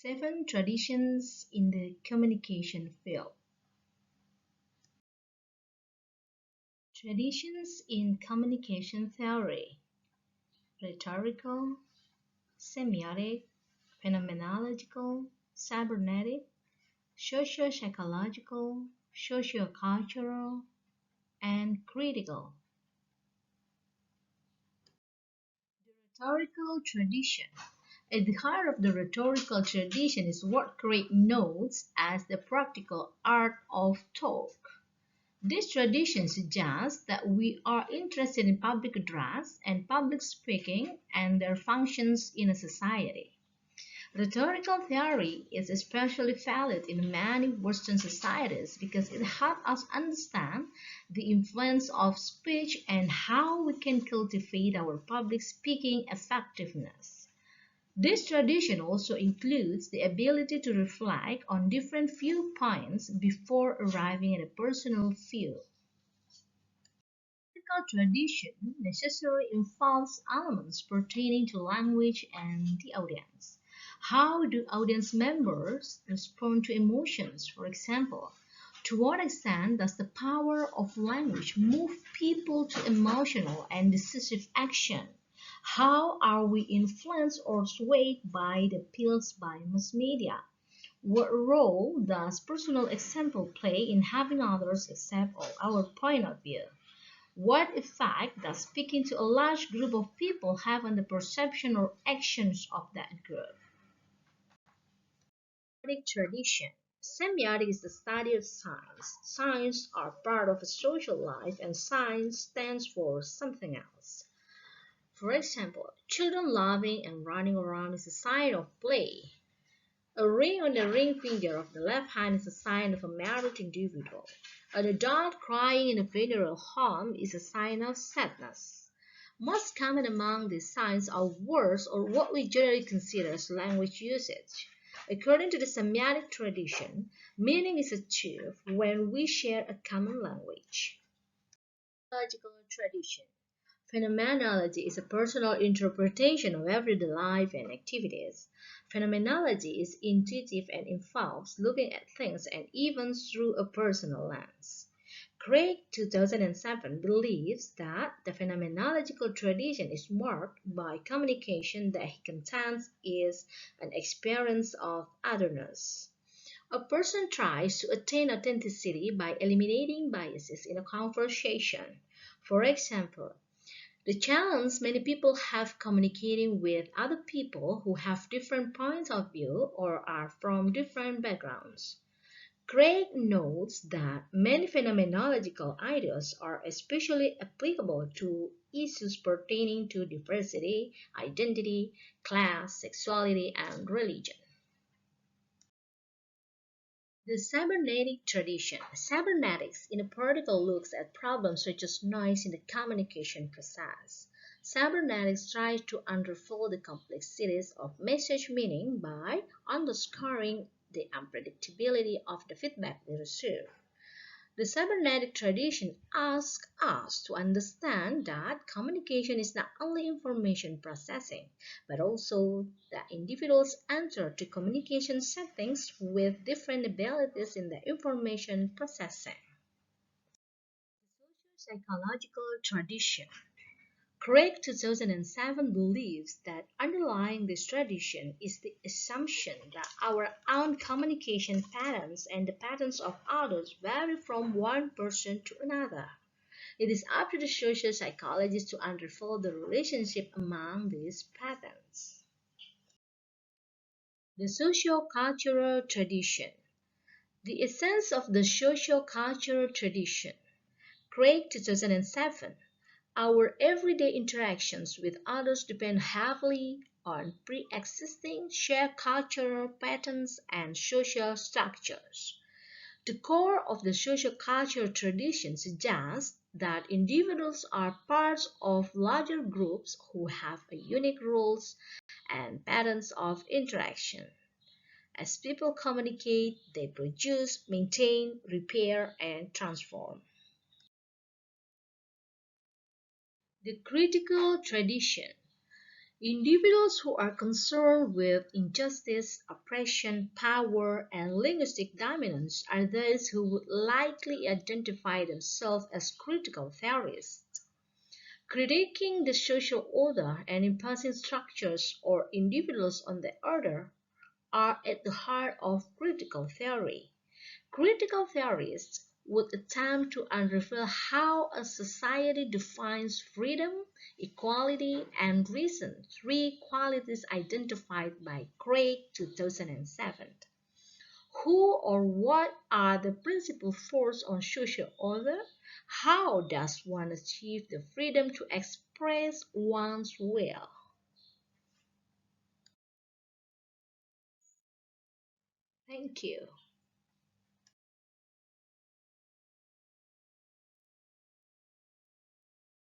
7 traditions in the communication field. Traditions in communication theory: rhetorical, semiotic, phenomenological, cybernetic, socio-psychological, socio-cultural, and critical. The rhetorical tradition. At the heart of the rhetorical tradition is what Craig notes as the practical art of talk. This tradition suggests that we are interested in public address and public speaking and their functions in a society. Rhetorical theory is especially valid in many Western societies because it helps us understand the influence of speech and how we can cultivate our public speaking effectiveness. This tradition also includes the ability to reflect on different viewpoints before arriving at a personal view. Political tradition necessarily involves elements pertaining to language and the audience. How do audience members respond to emotions, for example? To what extent does the power of language move people to emotional and decisive action? How are we influenced or swayed by the appeals by mass media? What role does personal example play in having others accept our point of view? What effect does speaking to a large group of people have on the perception or actions of that group? Semiotic tradition. Semiotic is the study of signs. Signs are part of a social life and signs stands for something else. For example, children laughing and running around is a sign of play. A ring on the ring finger of the left hand is a sign of a married individual. An adult crying in a funeral home is a sign of sadness. Most common among these signs are words or what we generally consider as language usage. According to the semiotic tradition, meaning is achieved when we share a common language. Logical tradition. Phenomenology is a personal interpretation of everyday life and activities. Phenomenology is intuitive and involves looking at things and events through a personal lens. Craig 2007 believes that the phenomenological tradition is marked by communication that he contends is an experience of otherness. A person tries to attain authenticity by eliminating biases in a conversation. For example, the challenge many people have communicating with other people who have different points of view or are from different backgrounds. Craig notes that many phenomenological ideas are especially applicable to issues pertaining to diversity, identity, class, sexuality, and religion. The cybernetic tradition. Cybernetics in a particle looks at problems such as noise in the communication process. Cybernetics tries to unravel the complexities of message meaning by underscoring the unpredictability of the feedback we receive. The cybernetic tradition asks us to understand that communication is not only information processing, but also that individuals enter the communication settings with different abilities in the information processing. The socio-psychological tradition. Craig 2007 believes that underlying this tradition is the assumption that our own communication patterns and the patterns of others vary from one person to another. It is up to the social psychologist to unravel the relationship among these patterns. The socio-cultural tradition. The essence of the socio-cultural tradition. Craig 2007. Our everyday interactions with others depend heavily on pre-existing shared cultural patterns and social structures. The core of the social cultural tradition suggests that individuals are parts of larger groups who have unique rules and patterns of interaction. As people communicate, they produce, maintain, repair, and transform. The critical tradition. Individuals who are concerned with injustice, oppression, power, and linguistic dominance are those who would likely identify themselves as critical theorists. Critiquing the social order and imposing structures or individuals on the order are at the heart of critical theory. Critical theorists would attempt to unravel how a society defines freedom, equality, and reason, three qualities identified by Craig 2007. Who or what are the principal forces on social order? How does one achieve the freedom to express one's will? Thank you.